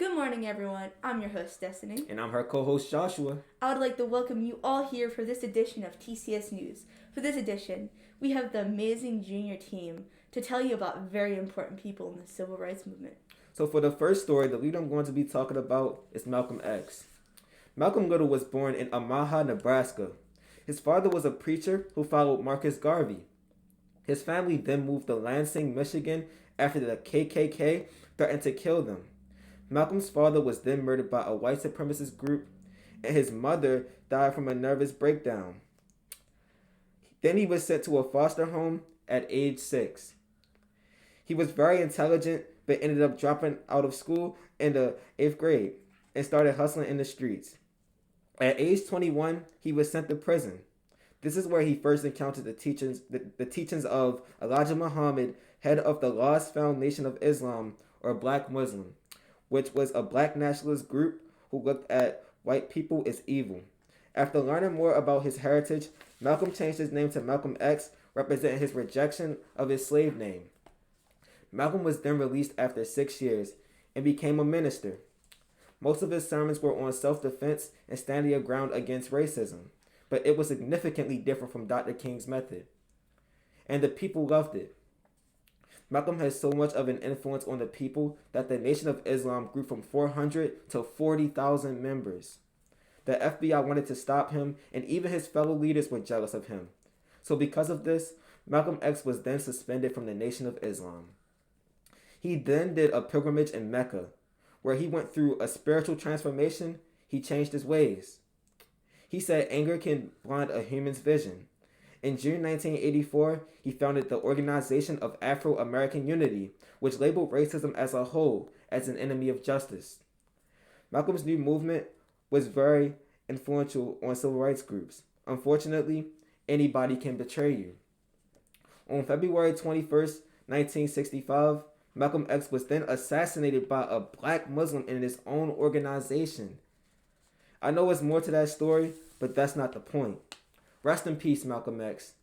Good morning, everyone. I'm your host, Destiny. And I'm her co-host Joshua. I would like to welcome you all here for this edition of TCS News. For this edition, we have the amazing junior team to tell you about very important people in the civil rights movement. So for the first story, the leader I'm going to be talking about is Malcolm X. Malcolm Little was born in Omaha, Nebraska. His father was a preacher who followed Marcus Garvey. His family then moved to Lansing, Michigan after the KKK threatened to kill them. Malcolm's father was then murdered by a white supremacist group, and his mother died from a nervous breakdown. Then he was sent to a foster home at age 6. He was very intelligent, but ended up dropping out of school in the 8th grade and started hustling in the streets. At age 21, he was sent to prison. This is where he first encountered the teachings of Elijah Muhammad, head of the Lost Foundation of Islam, or Black Muslim, which was a black nationalist group who looked at white people as evil. After learning more about his heritage, Malcolm changed his name to Malcolm X, representing his rejection of his slave name. Malcolm was then released after 6 years and became a minister. Most of his sermons were on self-defense and standing your ground against racism, but it was significantly different from Dr. King's method. And the people loved it. Malcolm had so much of an influence on the people that the Nation of Islam grew from 400 to 40,000 members. The FBI wanted to stop him, and even his fellow leaders were jealous of him. So because of this, Malcolm X was then suspended from the Nation of Islam. He then did a pilgrimage in Mecca, where he went through a spiritual transformation. He changed his ways. He said anger can blind a human's vision. In June 1984, he founded the Organization of Afro-American Unity, which labeled racism as a whole as an enemy of justice. Malcolm's new movement was very influential on civil rights groups. Unfortunately, anybody can betray you. On February 21st, 1965, Malcolm X was then assassinated by a black Muslim in his own organization. I know there's more to that story, but that's not the point. Rest in peace, Malcolm X.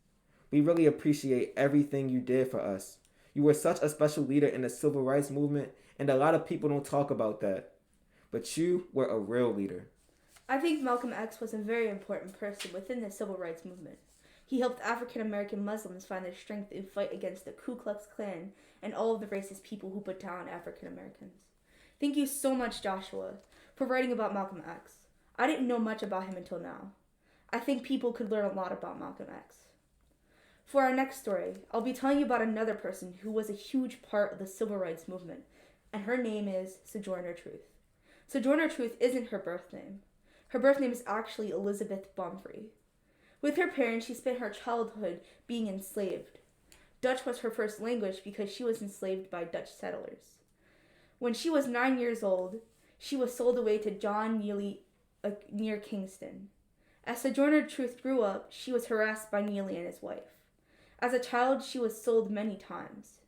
We really appreciate everything you did for us. You were such a special leader in the civil rights movement, and a lot of people don't talk about that. But you were a real leader. I think Malcolm X was a very important person within the civil rights movement. He helped African American Muslims find their strength and fight against the Ku Klux Klan and all of the racist people who put down African Americans. Thank you so much, Joshua, for writing about Malcolm X. I didn't know much about him until now. I think people could learn a lot about Malcolm X. For our next story, I'll be telling you about another person who was a huge part of the civil rights movement, and her name is Sojourner Truth. Sojourner Truth isn't her birth name. Her birth name is actually Elizabeth Bomfrey. With her parents, she spent her childhood being enslaved. Dutch was her first language because she was enslaved by Dutch settlers. When she was 9 years old, she was sold away to John Neely near Kingston. As Sojourner Truth grew up, she was harassed by Neely and his wife. As a child, she was sold many times.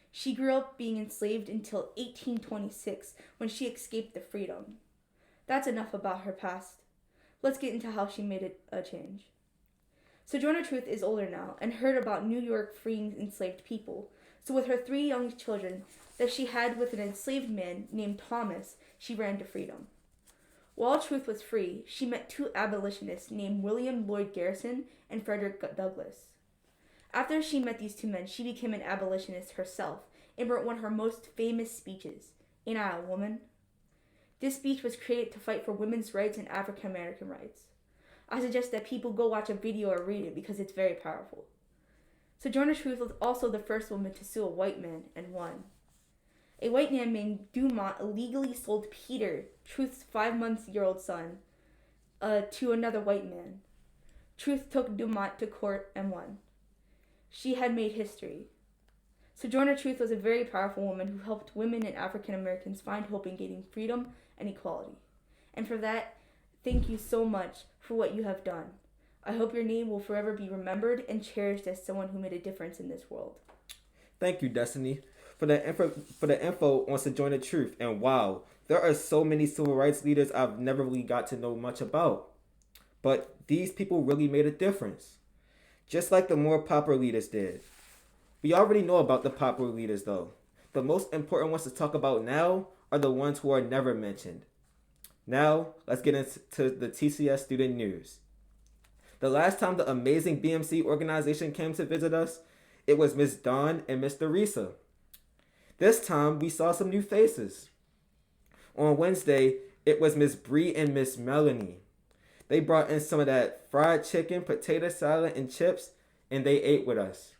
She grew up being enslaved until 1826 when she escaped to freedom. That's enough about her past. Let's get into how she made a change. Sojourner Truth is older now and heard about New York freeing enslaved people. So with her 3 young children that she had with an enslaved man named Thomas, she ran to freedom. While Truth was free, she met 2 abolitionists named William Lloyd Garrison and Frederick Douglass. After she met these 2 men, she became an abolitionist herself and wrote one of her most famous speeches, Ain't I a Woman? This speech was created to fight for women's rights and African American rights. I suggest that people go watch a video or read it because it's very powerful. Sojourner Truth was also the first woman to sue a white man and won. A white man named Dumont illegally sold Peter, Truth's 5-month-old son, to another white man. Truth took Dumont to court and won. She had made history. Sojourner Truth was a very powerful woman who helped women and African Americans find hope in gaining freedom and equality. And for that, thank you so much for what you have done. I hope your name will forever be remembered and cherished as someone who made a difference in this world. Thank you, Destiny, for the info on Sojourner Truth. And wow, there are so many civil rights leaders I've never really got to know much about. But these people really made a difference, just like the more popular leaders did. We already know about the popular leaders, though. The most important ones to talk about now are the ones who are never mentioned. Now, let's get into the TCS student news. The last time the amazing BMC organization came to visit us, it was Miss Dawn and Mr. Risa. This time, we saw some new faces. On Wednesday, it was Miss Bree and Miss Melanie. They brought in some of that fried chicken, potato salad, and chips, and they ate with us.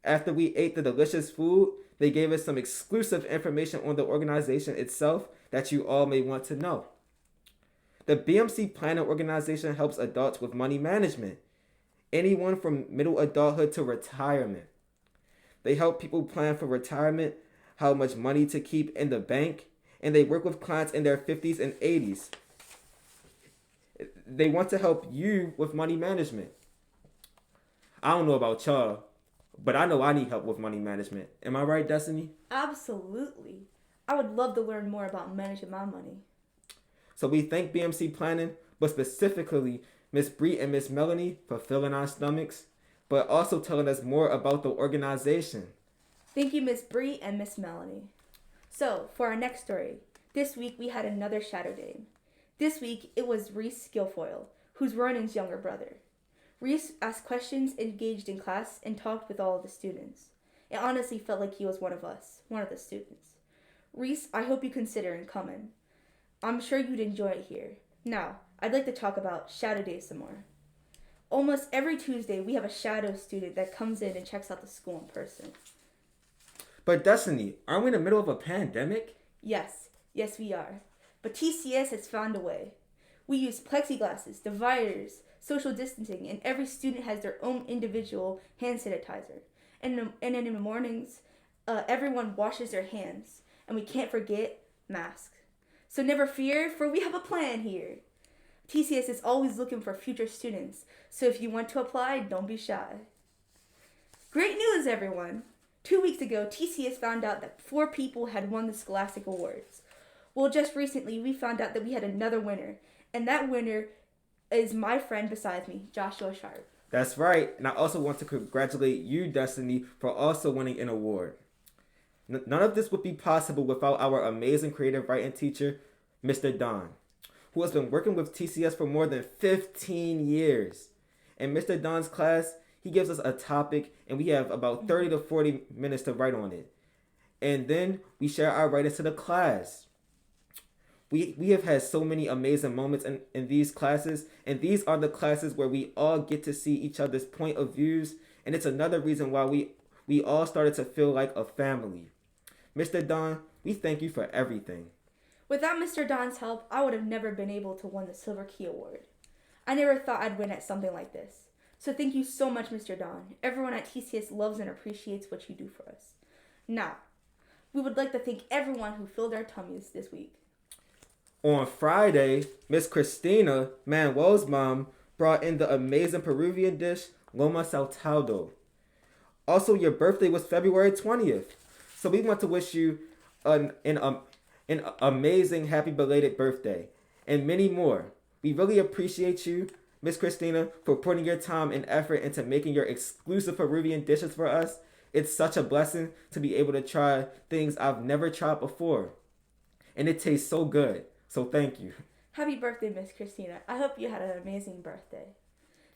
After we ate the delicious food, they gave us some exclusive information on the organization itself that you all may want to know. The BMC Planning Organization helps adults with money management, anyone from middle adulthood to retirement. They help people plan for retirement, how much money to keep in the bank, and they work with clients in their 50s and 80s. They want to help you with money management. I don't know about y'all, but I know I need help with money management. Am I right, Destiny? Absolutely. I would love to learn more about managing my money. So we thank BMC Planning, but specifically Miss Bree and Miss Melanie for filling our stomachs, but also telling us more about the organization. Thank you, Miss Bree and Miss Melanie. So, for our next story, this week we had another Shadow Day. This week it was Reese Guilfoyle, who's Ronan's younger brother. Reese asked questions, engaged in class, and talked with all of the students. It honestly felt like he was one of us, one of the students. Reese, I hope you consider coming. I'm sure you'd enjoy it here. Now, I'd like to talk about Shadow Day some more. Almost every Tuesday, we have a shadow student that comes in and checks out the school in person. But Destiny, aren't we in the middle of a pandemic? Yes, we are. But TCS has found a way. We use plexiglasses, dividers, social distancing, and every student has their own individual hand sanitizer. And in the mornings, everyone washes their hands. And we can't forget masks. So never fear, for we have a plan here. TCS is always looking for future students, so if you want to apply, don't be shy. Great news, everyone! 2 weeks ago, TCS found out that 4 people had won the Scholastic Awards. Well, just recently, we found out that we had another winner, and that winner is my friend beside me, Joshua Sharp. That's right, and I also want to congratulate you, Destiny, for also winning an award. None of this would be possible without our amazing creative writing teacher, Mr. Don, who has been working with TCS for more than 15 years. In Mr. Don's class, he gives us a topic and we have about 30 to 40 minutes to write on it. And then we share our writings to the class. We have had so many amazing moments in these classes, and these are the classes where we all get to see each other's point of views, and it's another reason why we all started to feel like a family. Mr. Don, we thank you for everything. Without Mr. Don's help, I would have never been able to win the Silver Key Award. I never thought I'd win at something like this. So thank you so much, Mr. Don. Everyone at TCS loves and appreciates what you do for us. Now, we would like to thank everyone who filled our tummies this week. On Friday, Miss Christina, Manuel's mom, brought in the amazing Peruvian dish, Loma Saltado. Also, your birthday was February 20th. So we want to wish you an amazing happy belated birthday and many more. We really appreciate you, Miss Christina, for putting your time and effort into making your exclusive Peruvian dishes for us. It's such a blessing to be able to try things I've never tried before. And it tastes so good. So thank you. Happy birthday, Miss Christina. I hope you had an amazing birthday.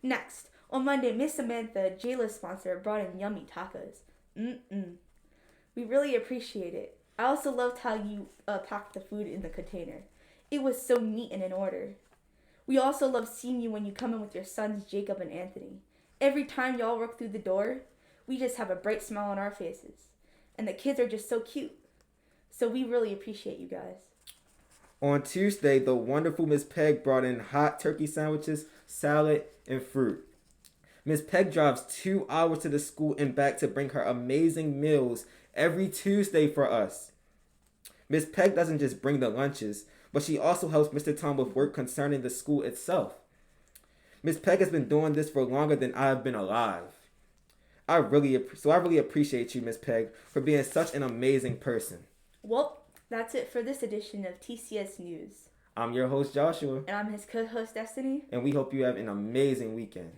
Next, on Monday, Miss Samantha, Jayla's sponsor, brought in yummy tacos. We really appreciate it. I also loved how you packed the food in the container. It was so neat and in order. We also love seeing you when you come in with your sons, Jacob and Anthony. Every time y'all walk through the door, we just have a bright smile on our faces. And the kids are just so cute. So we really appreciate you guys. On Tuesday, the wonderful Miss Peg brought in hot turkey sandwiches, salad, and fruit. Miss Peg drives 2 hours to the school and back to bring her amazing meals every Tuesday for us. Miss Peg doesn't just bring the lunches, but she also helps Mr. Tom with work concerning the school itself. Miss Peg has been doing this for longer than I have been alive. I really appreciate you, Miss Peg, for being such an amazing person. Well, that's it for this edition of TCS News. I'm your host, Joshua. And I'm his co-host, Destiny. And we hope you have an amazing weekend.